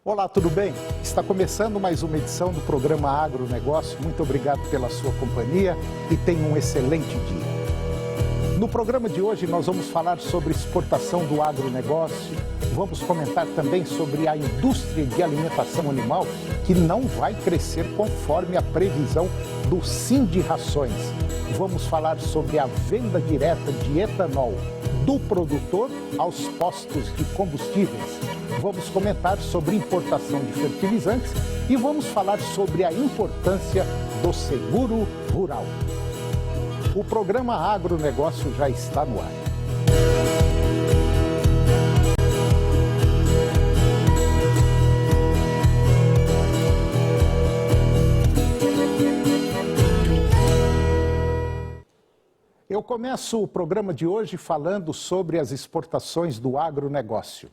Olá, tudo bem? Está começando mais uma edição do programa Agronegócio. Muito obrigado pela sua companhia e tenha um excelente dia. No programa de hoje nós vamos falar sobre exportação do agronegócio, vamos comentar também sobre a indústria de alimentação animal que não vai crescer conforme a previsão do Sindicações. Vamos falar sobre a venda direta de etanol do produtor aos postos de combustíveis. Vamos comentar sobre importação de fertilizantes e vamos falar sobre a importância do seguro rural. O programa Agronegócio já está no ar. Eu começo o programa de hoje falando sobre as exportações do agronegócio.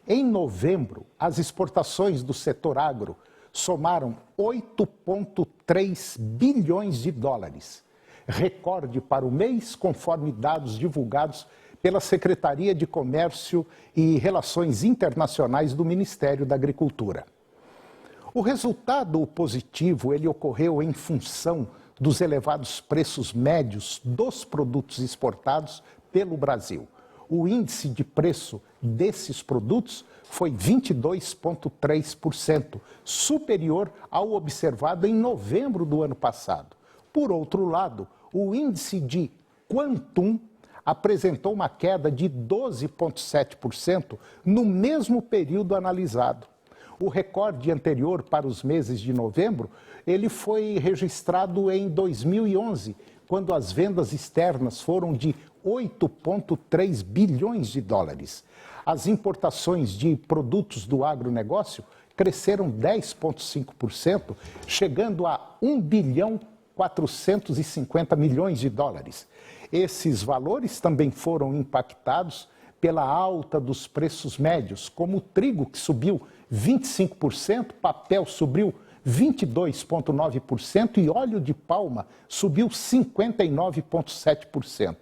Em novembro, as exportações do setor agro somaram 8,3 bilhões de dólares, recorde para o mês, conforme dados divulgados pela Secretaria de Comércio e Relações Internacionais do Ministério da Agricultura. O resultado positivo ele ocorreu em função dos elevados preços médios dos produtos exportados pelo Brasil. O índice de preço desses produtos foi 22,3%, superior ao observado em novembro do ano passado. Por outro lado, o índice de Quantum apresentou uma queda de 12,7% no mesmo período analisado. O recorde anterior para os meses de novembro, ele foi registrado em 2011, quando as vendas externas foram de 8,3 bilhões de dólares. As importações de produtos do agronegócio cresceram 10,5%, chegando a 1 bilhão 450 milhões de dólares. Esses valores também foram impactados pela alta dos preços médios, como o trigo, que subiu 25%, papel subiu 22,9% e óleo de palma subiu 59,7%.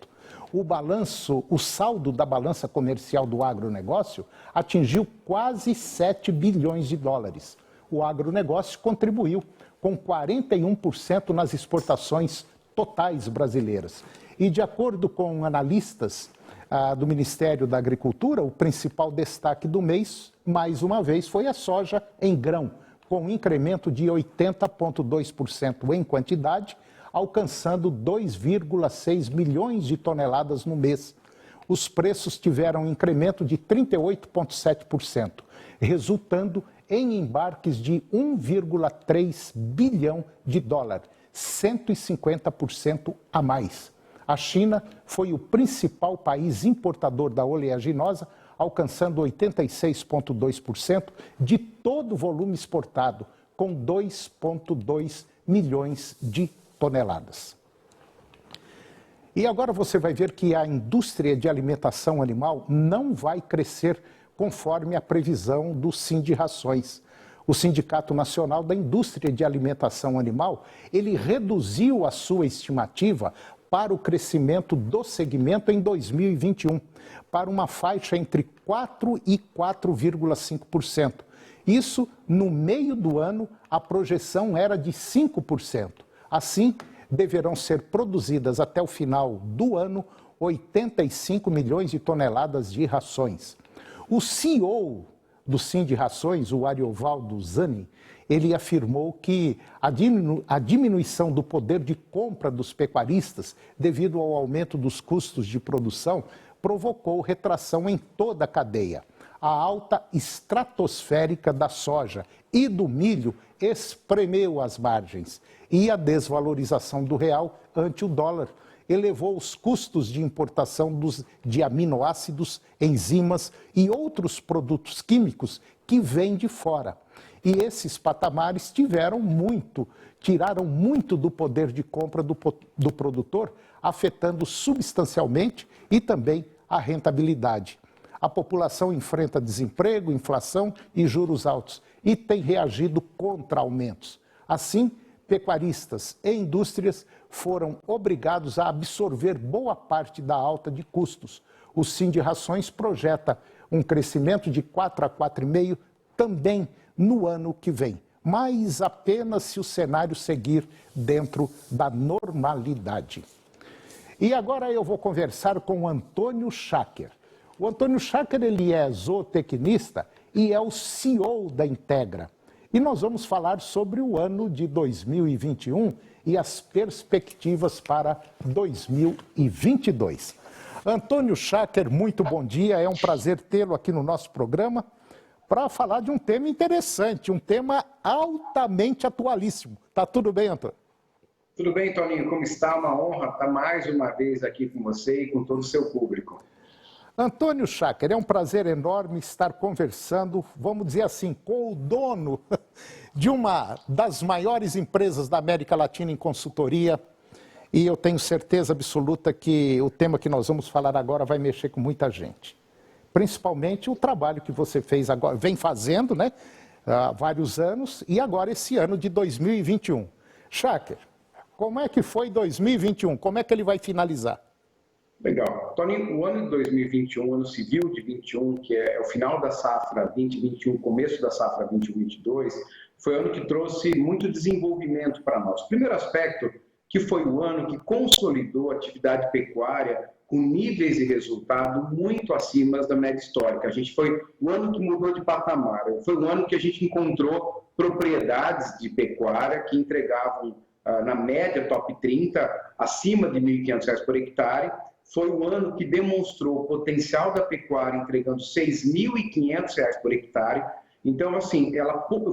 O saldo da balança comercial do agronegócio atingiu quase 7 bilhões de dólares. O agronegócio contribuiu com 41% nas exportações totais brasileiras. E de acordo com analistas do Ministério da Agricultura, o principal destaque do mês, mais uma vez, foi a soja em grão, com um incremento de 80,2% em quantidade, alcançando 2,6 milhões de toneladas no mês. Os preços tiveram um incremento de 38,7%, resultando em embarques de 1,3 bilhão de dólares, 150% a mais. A China foi o principal país importador da oleaginosa, alcançando 86,2% de todo o volume exportado, com 2,2 milhões de toneladas. E agora você vai ver que a indústria de alimentação animal não vai crescer conforme a previsão do Sindicações. O Sindicato Nacional da Indústria de Alimentação Animal, ele reduziu a sua estimativa para o crescimento do segmento em 2021, para uma faixa entre 4% e 4,5%. Isso, no meio do ano, a projeção era de 5%. Assim, deverão ser produzidas até o final do ano 85 milhões de toneladas de rações. O CEO do Sindicações, o Ariovaldo Zani, ele afirmou que a diminuição do poder de compra dos pecuaristas devido ao aumento dos custos de produção provocou retração em toda a cadeia. A alta estratosférica da soja e do milho espremeu as margens e a desvalorização do real ante o dólar elevou os custos de importação de aminoácidos, enzimas e outros produtos químicos que vêm de fora. E esses patamares tiraram muito do poder de compra do produtor, afetando substancialmente e também a rentabilidade. A população enfrenta desemprego, inflação e juros altos e tem reagido contra aumentos. Assim, pecuaristas e indústrias foram obrigados a absorver boa parte da alta de custos. O Sindicações projeta um crescimento de 4 a 4,5% também no ano que vem, mas apenas se o cenário seguir dentro da normalidade. E agora eu vou conversar com o Antônio Schacker. O Antônio Schacker, ele é zootecnista e é o CEO da Integra. E nós vamos falar sobre o ano de 2021 e as perspectivas para 2022. Antônio Schacker, muito bom dia, é um prazer tê-lo aqui no nosso programa para falar de um tema interessante, um tema altamente atualíssimo. Tá tudo bem, Antônio? Tudo bem, Toninho? Como está? Uma honra estar mais uma vez aqui com você e com todo o seu público. Antônio Schacker, é um prazer enorme estar conversando, vamos dizer assim, com o dono de uma das maiores empresas da América Latina em consultoria. E eu tenho certeza absoluta que o tema que nós vamos falar agora vai mexer com muita gente. Principalmente o trabalho que você fez agora, vem fazendo, né, há vários anos, e agora esse ano de 2021. Schacker, como é que foi 2021? Como é que ele vai finalizar? Legal. Toninho, o ano de 2021, ano civil de 21, que é o final da safra 2021, começo da safra 2022, foi ano que trouxe muito desenvolvimento para nós. Primeiro aspecto, que foi o ano que consolidou a atividade pecuária com níveis de resultado muito acima da média histórica. A gente foi o ano que mudou de patamar. Foi o ano que a gente encontrou propriedades de pecuária que entregavam, na média, top 30, acima de R$ 1.500 por hectare. Foi o ano que demonstrou o potencial da pecuária, entregando R$ 6.500 por hectare. Então, assim,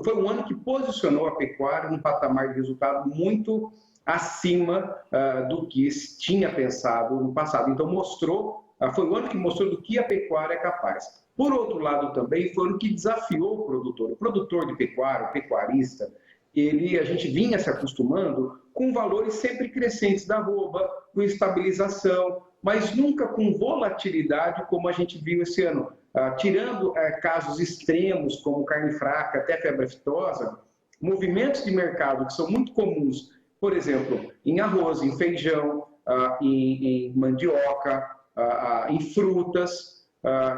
foi um ano que posicionou a pecuária num patamar de resultado muito acima do que se tinha pensado no passado. Então, foi o ano que mostrou do que a pecuária é capaz. Por outro lado, também foi o ano que desafiou o produtor. O produtor de pecuária, o pecuarista, a gente vinha se acostumando com valores sempre crescentes da arroba, com estabilização, mas nunca com volatilidade como a gente viu esse ano. Tirando casos extremos, como carne fraca, até febre aftosa, movimentos de mercado que são muito comuns, por exemplo, em arroz, em feijão, em mandioca, em frutas,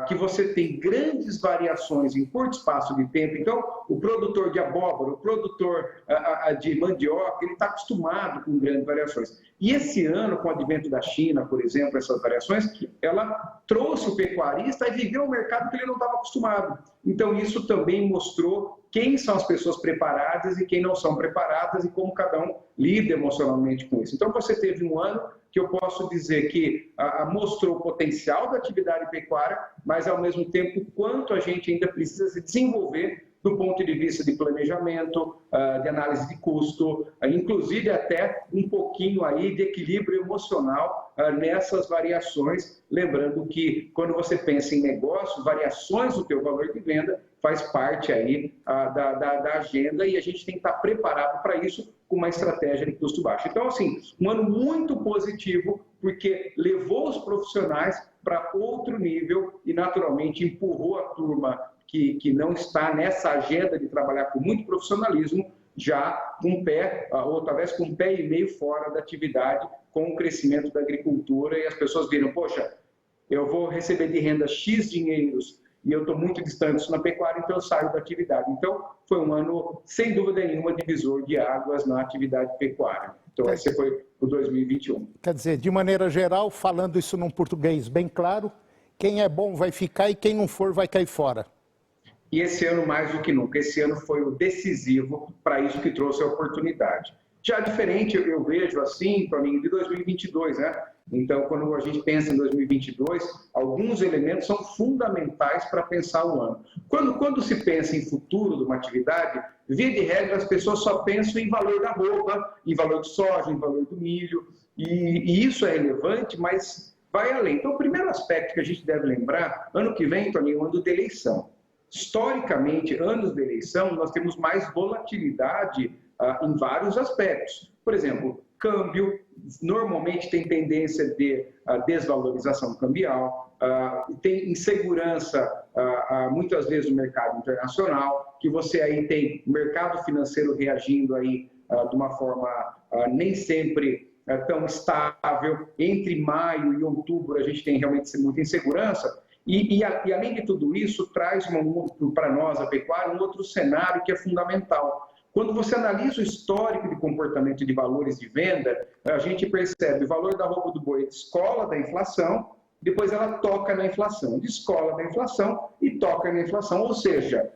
que você tem grandes variações em curto espaço de tempo. Então, o produtor de abóbora, o produtor de mandioca, ele está acostumado com grandes variações. E esse ano, com o advento da China, por exemplo, essas variações, ela trouxe o pecuarista a viver um mercado que ele não estava acostumado. Então, isso também mostrou quem são as pessoas preparadas e quem não são preparadas e como cada um lida emocionalmente com isso. Então, você teve um ano que eu posso dizer que mostrou o potencial da atividade pecuária, mas, ao mesmo tempo, quanto a gente ainda precisa se desenvolver do ponto de vista de planejamento, de análise de custo, inclusive até um pouquinho aí de equilíbrio emocional nessas variações, lembrando que quando você pensa em negócio, variações do teu valor de venda faz parte aí da agenda e a gente tem que estar preparado para isso com uma estratégia de custo baixo. Então, assim, um ano muito positivo, porque levou os profissionais para outro nível e, naturalmente, empurrou a turma que não está nessa agenda de trabalhar com muito profissionalismo, já com um pé, ou talvez com um pé e meio fora da atividade, com o crescimento da agricultura, e as pessoas viram, poxa, eu vou receber de renda X dinheiros e eu estou muito distante disso na pecuária, então eu saio da atividade. Então, foi um ano, sem dúvida nenhuma, divisor de águas na atividade pecuária. Então, esse foi o 2021. Quer dizer, de maneira geral, falando isso num português bem claro, quem é bom vai ficar e quem não for vai cair fora. E esse ano, mais do que nunca, esse ano foi o decisivo para isso que trouxe a oportunidade. Já diferente, eu vejo assim, Toninho, de 2022, né? Então, quando a gente pensa em 2022, alguns elementos são fundamentais para pensar o ano. Quando se pensa em futuro de uma atividade, via de regra, as pessoas só pensam em valor da arroba, em valor de soja, em valor do milho, e isso é relevante, mas vai além. Então, o primeiro aspecto que a gente deve lembrar, ano que vem, Toninho, é o ano de eleição. Historicamente, anos de eleição, nós temos mais volatilidade em vários aspectos. Por exemplo, câmbio, normalmente tem tendência de desvalorização cambial, tem insegurança, muitas vezes, no mercado internacional, que você aí tem o mercado financeiro reagindo aí de uma forma nem sempre tão estável. Entre maio e outubro, a gente tem realmente muita insegurança. E além de tudo isso, traz para nós, a pecuária, um outro cenário que é fundamental. Quando você analisa o histórico de comportamento de valores de venda, a gente percebe o valor da arroba do boi descola da inflação, depois ela toca na inflação, descola da inflação e toca na inflação, ou seja,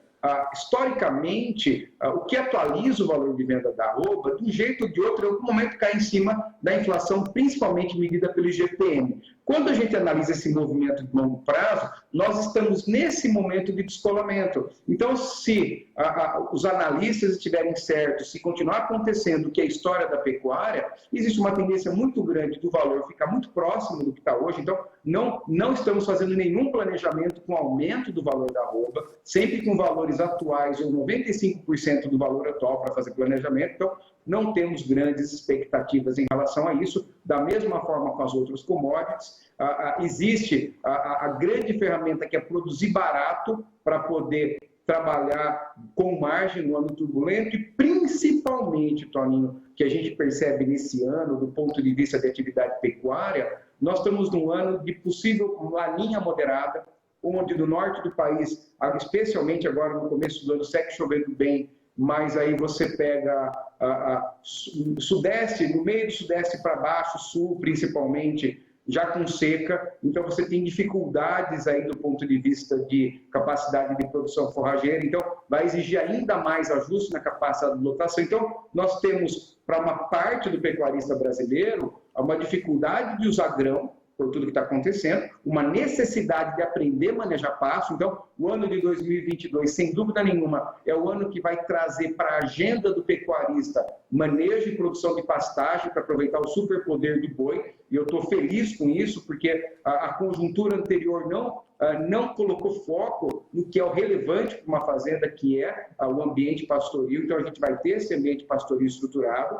historicamente, o que atualiza o valor de venda da arroba, de um jeito ou de outro, em algum momento cai em cima da inflação, principalmente medida pelo IGPM. Quando a gente analisa esse movimento de longo prazo, nós estamos nesse momento de descolamento. Então, se os analistas estiverem certos, se continuar acontecendo o que é a história da pecuária, existe uma tendência muito grande do valor ficar muito próximo do que está hoje. Então, não estamos fazendo nenhum planejamento com aumento do valor da arroba, sempre com valores atuais ou 95% do valor atual para fazer planejamento. Então, não temos grandes expectativas em relação a isso, da mesma forma com as outras commodities. Existe a grande ferramenta que é produzir barato para poder trabalhar com margem no ano turbulento e principalmente, Toninho, que a gente percebe nesse ano, do ponto de vista de atividade pecuária, nós estamos num ano de possível laninha moderada, onde do norte do país, especialmente agora no começo do ano, segue chovendo bem, mas aí você pega sudeste, no meio do sudeste para baixo, sul principalmente, já com seca, então você tem dificuldades aí do ponto de vista de capacidade de produção forrageira, então vai exigir ainda mais ajuste na capacidade de lotação. Então, nós temos, para uma parte do pecuarista brasileiro, uma dificuldade de usar grão, por tudo que está acontecendo, uma necessidade de aprender a manejar pasto. Então, o ano de 2022, sem dúvida nenhuma, é o ano que vai trazer para a agenda do pecuarista manejo e produção de pastagem para aproveitar o superpoder do boi. E eu estou feliz com isso, porque a conjuntura anterior não colocou foco no que é o relevante para uma fazenda, que é o ambiente pastoril. Então, a gente vai ter esse ambiente pastoril estruturado.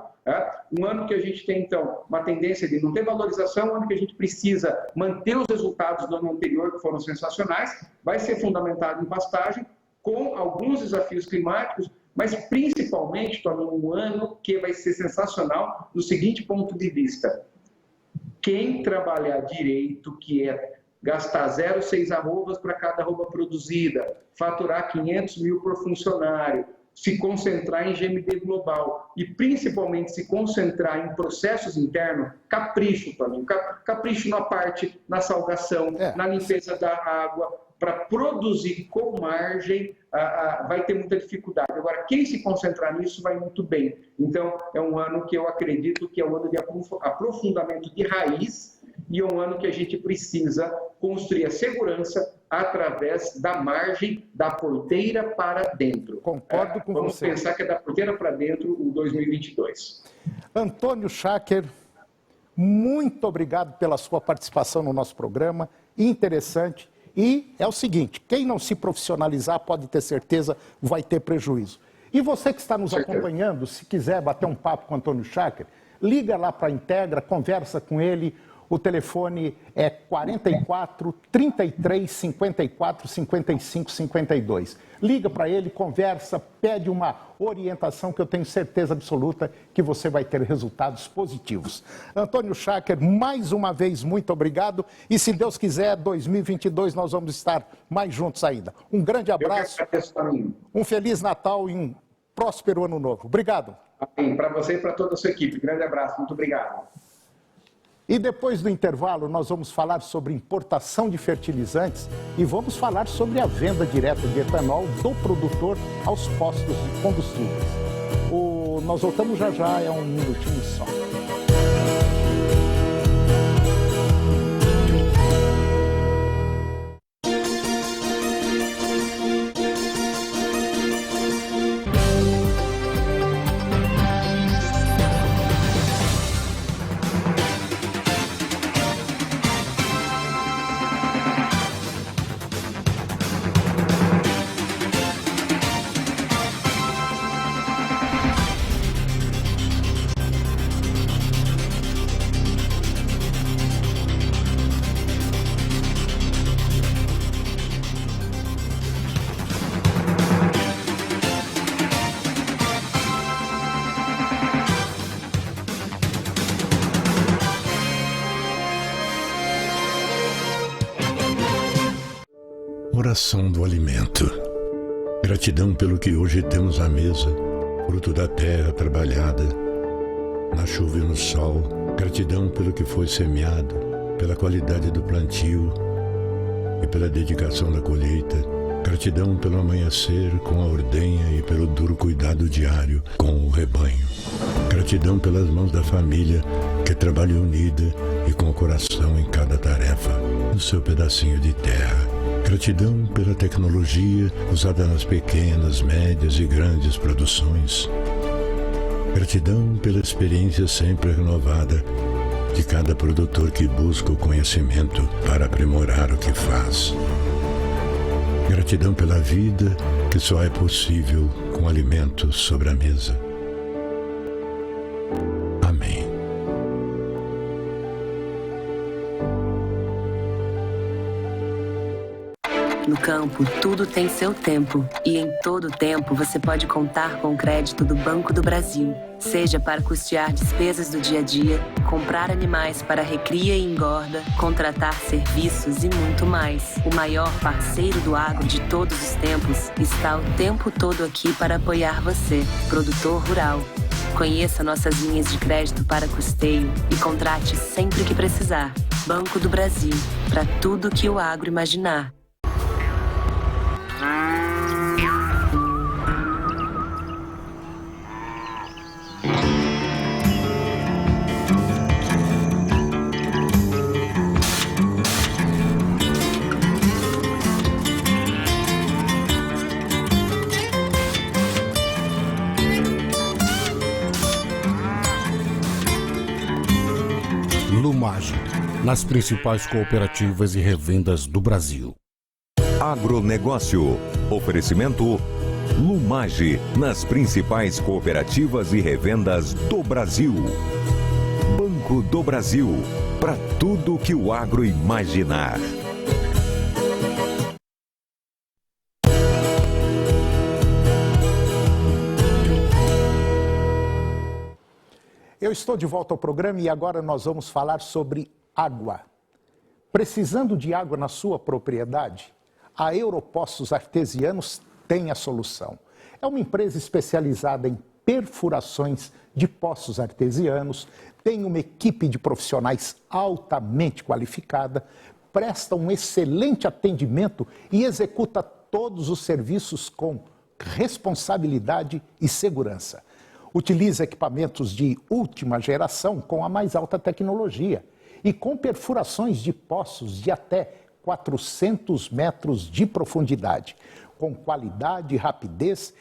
Um ano que a gente tem, então, uma tendência de não ter valorização, um ano que a gente precisa manter os resultados do ano anterior, que foram sensacionais, vai ser fundamentado em pastagem, com alguns desafios climáticos, mas principalmente, um ano que vai ser sensacional no seguinte ponto de vista: quem trabalhar direito, que é gastar 0,6 arrobas para cada arroba produzida, faturar 500 mil por funcionário, se concentrar em GMD global e principalmente se concentrar em processos internos, capricho, Toninho, capricho na salgação, na limpeza da água, para produzir com margem, vai ter muita dificuldade. Agora, quem se concentrar nisso vai muito bem. Então, é um ano que eu acredito que é um ano de aprofundamento de raiz e é um ano que a gente precisa construir a segurança através da margem da porteira para dentro. Concordo com Vamos você. Vamos pensar que é da porteira para dentro o 2022. Antônio Schacker, muito obrigado pela sua participação no nosso programa, interessante. E é o seguinte, quem não se profissionalizar pode ter certeza vai ter prejuízo. E você que está nos acompanhando, se quiser bater um papo com o Antônio Schacker, liga lá para a Integra, conversa com ele. O telefone é 44 33 54 55 52. Liga para ele, conversa, pede uma orientação que eu tenho certeza absoluta que você vai ter resultados positivos. Antônio Schacker, mais uma vez, muito obrigado. E se Deus quiser, 2022 nós vamos estar mais juntos ainda. Um grande abraço, um Feliz Natal e um próspero Ano Novo. Obrigado. Para você e para toda a sua equipe. Grande abraço, muito obrigado. E depois do intervalo, nós vamos falar sobre importação de fertilizantes e vamos falar sobre a venda direta de etanol do produtor aos postos de combustíveis. Nós voltamos já, é um minutinho só. coração do alimento. Gratidão pelo que hoje temos à mesa, fruto da terra trabalhada, na chuva e no sol. Gratidão pelo que foi semeado, pela qualidade do plantio e pela dedicação da colheita. Gratidão pelo amanhecer com a ordenha e pelo duro cuidado diário com o rebanho. Gratidão pelas mãos da família que trabalha unida e com o coração em cada tarefa, no seu pedacinho de terra. Gratidão pela tecnologia usada nas pequenas, médias e grandes produções. Gratidão pela experiência sempre renovada de cada produtor que busca o conhecimento para aprimorar o que faz. Gratidão pela vida que só é possível com alimento sobre a mesa. Amém. No campo, tudo tem seu tempo. E em todo tempo, você pode contar com o crédito do Banco do Brasil. Seja para custear despesas do dia a dia, comprar animais para recria e engorda, contratar serviços e muito mais. O maior parceiro do agro de todos os tempos está o tempo todo aqui para apoiar você, produtor rural. Conheça nossas linhas de crédito para custeio e contrate sempre que precisar. Banco do Brasil, para tudo que o agro imaginar. Lumage, nas principais cooperativas e revendas do Brasil. Agronegócio. Oferecimento Lumage, nas principais cooperativas e revendas do Brasil. Banco do Brasil, para tudo que o agro imaginar. Eu estou de volta ao programa e agora nós vamos falar sobre água. Precisando de água na sua propriedade? A Europoços Artesianos tem a solução. É uma empresa especializada em perfurações de poços artesianos, tem uma equipe de profissionais altamente qualificada, presta um excelente atendimento e executa todos os serviços com responsabilidade e segurança. Utiliza equipamentos de última geração com a mais alta tecnologia e com perfurações de poços de até 400 metros de profundidade. Com qualidade e rapidez,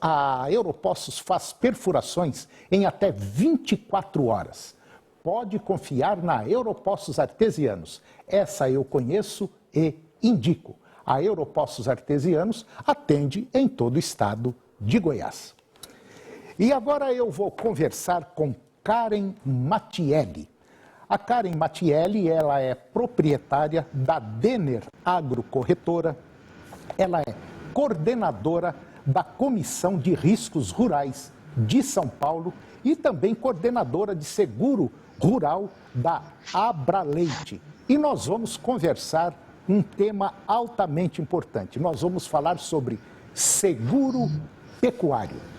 a Europoços faz perfurações em até 24 horas. Pode confiar na Europoços Artesianos. Essa eu conheço e indico. A Europoços Artesianos atende em todo o estado de Goiás. E agora eu vou conversar com Karen Mattielli. A Karen Mattielli, ela é proprietária da Denner Agrocorretora, ela é coordenadora da Comissão de Riscos Rurais de São Paulo e também coordenadora de seguro rural da Abraleite. E nós vamos conversar um tema altamente importante. Nós vamos falar sobre seguro pecuário.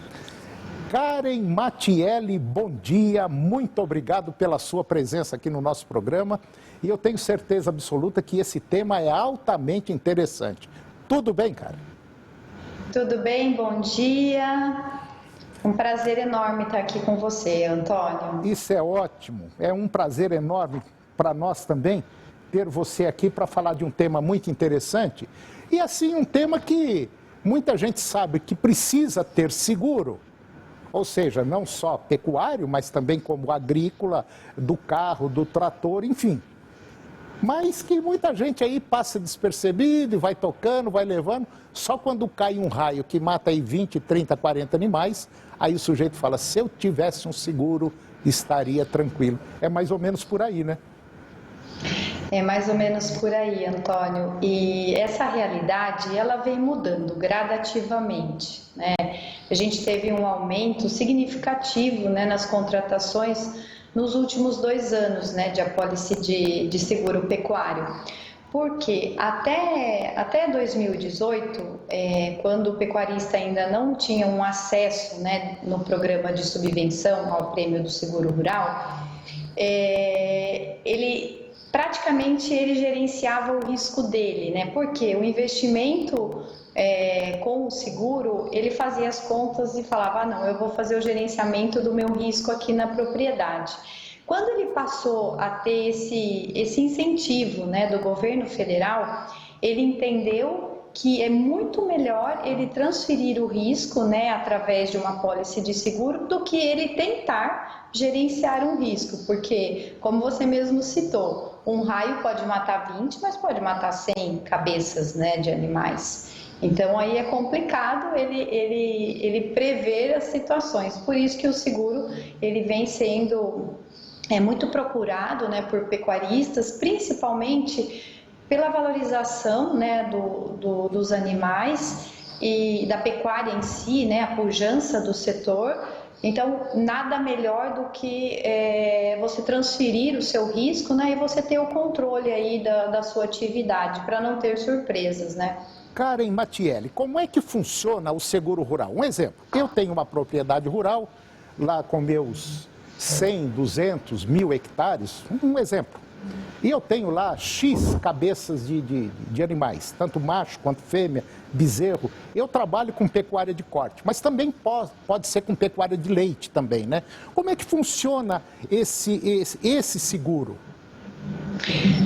Karen Mattielli, bom dia, muito obrigado pela sua presença aqui no nosso programa e eu tenho certeza absoluta que esse tema é altamente interessante. Tudo bem, Karen? Tudo bem, bom dia. Um prazer enorme estar aqui com você, Antônio. Isso é ótimo, é um prazer enorme para nós também ter você aqui para falar de um tema muito interessante e assim um tema que muita gente sabe que precisa ter seguro. Ou seja, não só pecuário, mas também como agrícola, do carro, do trator, enfim. Mas que muita gente aí passa despercebido e vai tocando, vai levando. Só quando cai um raio que mata aí 20, 30, 40 animais, aí o sujeito fala, se eu tivesse um seguro, estaria tranquilo. É mais ou menos por aí, né? É mais ou menos por aí, Antônio. E essa realidade, ela vem mudando gradativamente, né? A gente teve um aumento significativo, né, nas contratações nos últimos 2 anos, né, de apólice de seguro pecuário. Porque até 2018, quando o pecuarista ainda não tinha um acesso, né, no programa de subvenção ao prêmio do seguro rural, ele gerenciava o risco dele, né? Porque o investimento com o seguro, ele fazia as contas e falava, não, eu vou fazer o gerenciamento do meu risco aqui na propriedade. Quando ele passou a ter esse incentivo, né, do governo federal, ele entendeu que é muito melhor ele transferir o risco, né, através de uma pólice de seguro, do que ele tentar gerenciar um risco, porque, como você mesmo citou, um raio pode matar 20, mas pode matar 100 cabeças, né, de animais. Então, aí é complicado ele prever as situações. Por isso que o seguro ele vem sendo muito procurado, né, por pecuaristas, principalmente pela valorização, né, dos animais e da pecuária em si, né, a pujança do setor. Então, nada melhor do que você transferir o seu risco, né, e você ter o controle aí da sua atividade, para não ter surpresas, né? Karen Mattielli, como é que funciona o seguro rural? Um exemplo, eu tenho uma propriedade rural, lá com meus 100, 200, 1000 hectares, um exemplo. E eu tenho lá X cabeças de animais, tanto macho quanto fêmea, bezerro. Eu trabalho com pecuária de corte, mas também pode ser com pecuária de leite também, né? Como é que funciona esse seguro?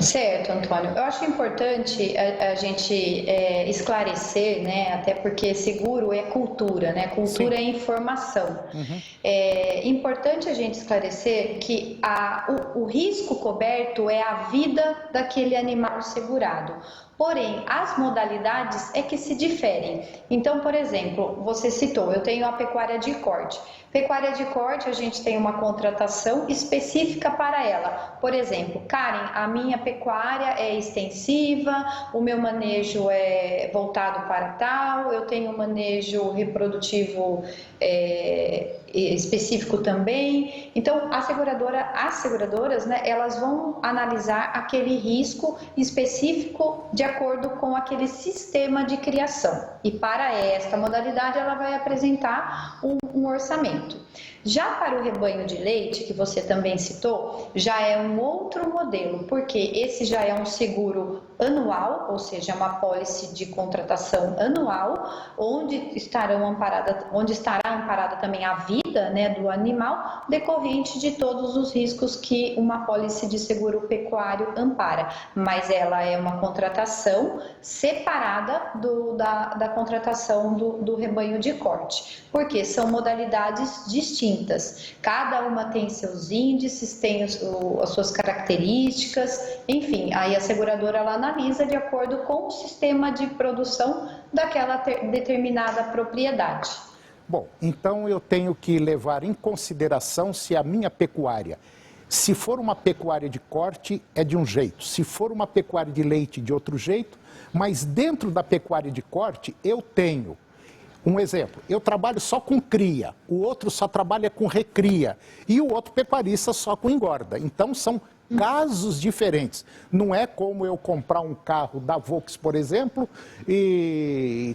Certo, Antônio. Eu acho importante a gente esclarecer, né? Até porque seguro é cultura, né? Cultura Sim. É informação. Uhum. É importante a gente esclarecer que o risco coberto é a vida daquele animal segurado. Porém, as modalidades é que se diferem. Então, por exemplo, você citou, eu tenho a pecuária de corte. Pecuária de corte, a gente tem uma contratação específica para ela. Por exemplo, Karen, a minha pecuária é extensiva, o meu manejo é voltado para tal, eu tenho um manejo reprodutivo específico também. Então, as seguradoras, né, elas vão analisar aquele risco específico de acordo com aquele sistema de criação. E para esta modalidade, ela vai apresentar um orçamento. Já para o rebanho de leite, que você também citou, já é um outro modelo, porque esse já é um seguro anual, ou seja, uma pólice de contratação anual, onde estará amparada também a vida, né, do animal, decorrente de todos os riscos que uma pólice de seguro pecuário ampara. Mas ela é uma contratação separada da contratação do rebanho de corte, porque são modalidades distintas. Cada uma tem seus índices, tem as suas características, enfim, aí a seguradora ela analisa de acordo com o sistema de produção daquela determinada propriedade. Bom, então eu tenho que levar em consideração se a minha pecuária, se for uma pecuária de corte, é de um jeito, se for uma pecuária de leite, de outro jeito, mas dentro da pecuária de corte eu tenho um exemplo, eu trabalho só com cria, o outro só trabalha com recria e o outro pecuarista só com engorda. Então são casos diferentes. Não é como eu comprar um carro da Volks, por exemplo, e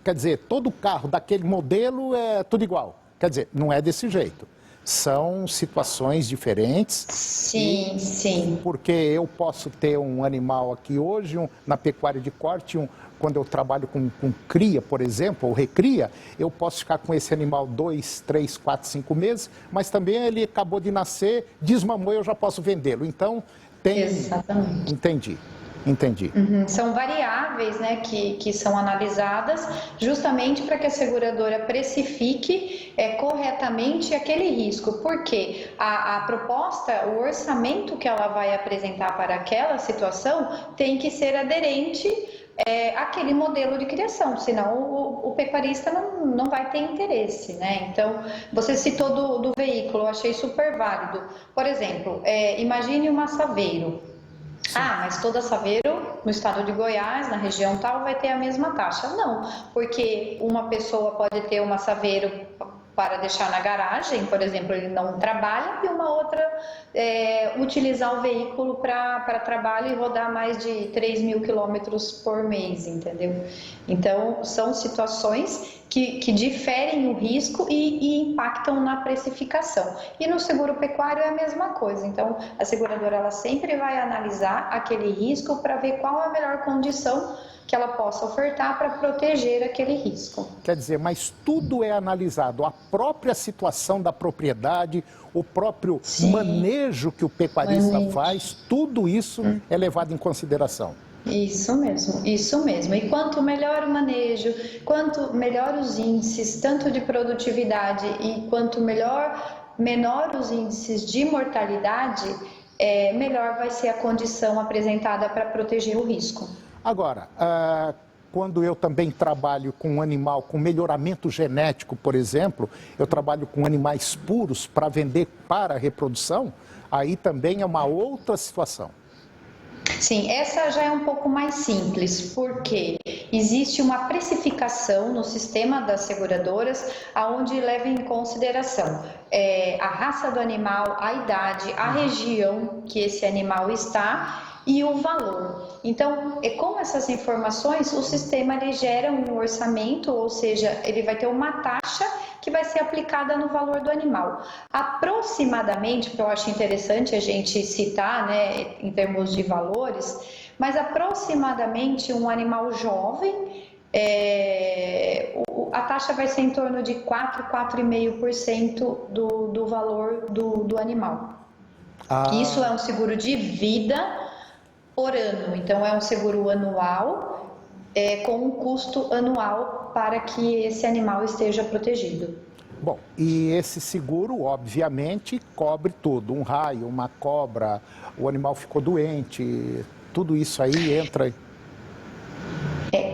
quer dizer, todo carro daquele modelo é tudo igual. Quer dizer, não é desse jeito. São situações diferentes. Sim, sim. Porque eu posso ter um animal aqui hoje, na pecuária de corte, quando eu trabalho com cria, por exemplo, ou recria, eu posso ficar com esse animal 2, 3, 4, 5 meses, mas também ele acabou de nascer, desmamou e eu já posso vendê-lo. Então, tem... Exatamente. Entendi. Uhum. São variáveis, né, que são analisadas justamente para que a seguradora precifique corretamente aquele risco, porque a proposta, o orçamento que ela vai apresentar para aquela situação tem que ser aderente àquele modelo de criação, senão o pecuarista não vai ter interesse, né? Então, você citou do veículo, eu achei super válido. Por exemplo, imagine um assaveiro. Sim. Mas todo assaveiro no estado de Goiás, na região tal, vai ter a mesma taxa. Não, porque uma pessoa pode ter um assaveiro para deixar na garagem, por exemplo, ele não trabalha, e uma outra utilizar o veículo para trabalho e rodar mais de 3 mil quilômetros por mês, entendeu? Então, são situações que diferem o risco e impactam na precificação. E no seguro pecuário é a mesma coisa. Então, a seguradora ela sempre vai analisar aquele risco para ver qual é a melhor condição que ela possa ofertar para proteger aquele risco. Quer dizer, mas tudo é analisado, a própria situação da propriedade, o próprio manejo que o pecuarista faz, tudo isso é levado em consideração. Isso mesmo, isso mesmo. E quanto melhor o manejo, quanto melhor os índices, tanto de produtividade e quanto menor os índices de mortalidade, melhor vai ser a condição apresentada para proteger o risco. Agora, quando eu também trabalho com um animal com melhoramento genético, por exemplo, eu trabalho com animais puros para vender para a reprodução, aí também é uma outra situação. Sim, essa já é um pouco mais simples, porque existe uma precificação no sistema das seguradoras, onde leva em consideração a raça do animal, a idade, a região que esse animal está e o valor. Então, com essas informações, o sistema ele gera um orçamento, ou seja, ele vai ter uma taxa que vai ser aplicada no valor do animal. Aproximadamente, que eu acho interessante a gente citar, né, em termos de valores, mas aproximadamente um animal jovem, a taxa vai ser em torno de 4,5% do valor do animal. Isso é um seguro de vida por ano, então é um seguro anual com um custo anual para que esse animal esteja protegido. Bom, e esse seguro, obviamente, cobre tudo, um raio, uma cobra, o animal ficou doente, tudo isso aí entra...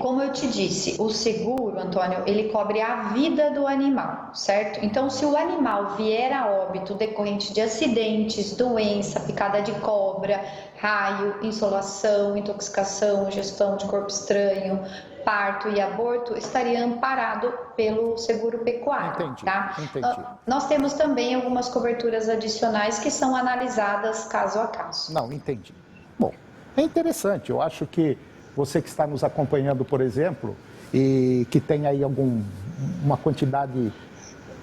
Como eu te disse, o seguro, Antônio, ele cobre a vida do animal, certo? Então, se o animal vier a óbito decorrente de acidentes, doença, picada de cobra, raio, insolação, intoxicação, ingestão de corpo estranho, parto e aborto, estaria amparado pelo seguro pecuário. Entendi, tá? entendi. Nós temos também algumas coberturas adicionais que são analisadas caso a caso. Não, entendi. Bom, é interessante, eu acho que você que está nos acompanhando, por exemplo, e que tem aí uma quantidade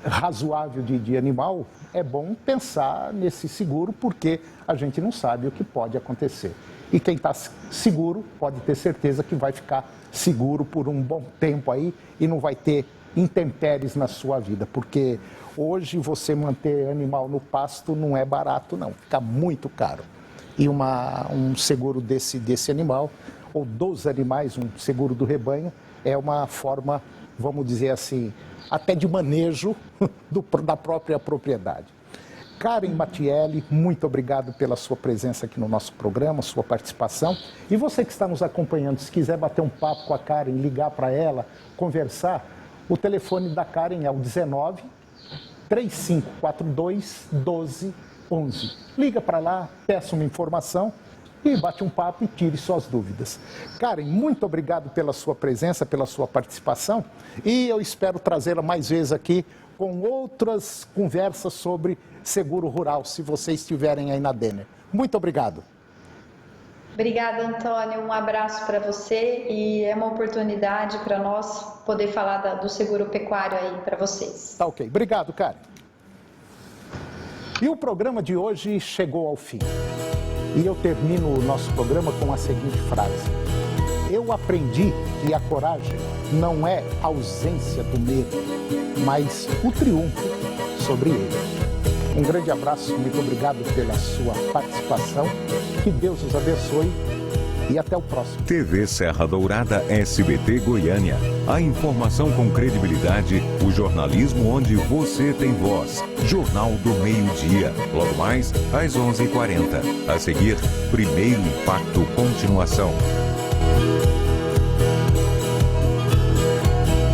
razoável de animal, é bom pensar nesse seguro, porque a gente não sabe o que pode acontecer. E quem está seguro pode ter certeza que vai ficar seguro por um bom tempo aí e não vai ter intempéries na sua vida, porque hoje você manter animal no pasto não é barato não, fica muito caro. E um seguro desse animal, ou dos animais, um seguro do rebanho, é uma forma, vamos dizer assim, até de manejo da própria propriedade. Karen Mattielli, muito obrigado pela sua presença aqui no nosso programa, sua participação. E você que está nos acompanhando, se quiser bater um papo com a Karen, ligar para ela, conversar, o telefone da Karen é o 19 3542 1211. Liga para lá, peça uma informação e bate um papo e tire suas dúvidas. Karen, muito obrigado pela sua presença, pela sua participação, e eu espero trazê-la mais vezes aqui com outras conversas sobre seguro rural, se vocês estiverem aí na Denner. Muito obrigado. Obrigada, Antônio. Um abraço para você e é uma oportunidade para nós poder falar do seguro pecuário aí para vocês. Tá ok. Obrigado, Karen. E o programa de hoje chegou ao fim. E eu termino o nosso programa com a seguinte frase: eu aprendi que a coragem não é a ausência do medo, mas o triunfo sobre ele. Um grande abraço, muito obrigado pela sua participação, que Deus os abençoe e até o próximo. TV Serra Dourada, SBT Goiânia. A informação com credibilidade, o jornalismo onde você tem voz. Jornal do Meio-Dia. Logo mais, às 11h40. A seguir, Primeiro Impacto, continuação.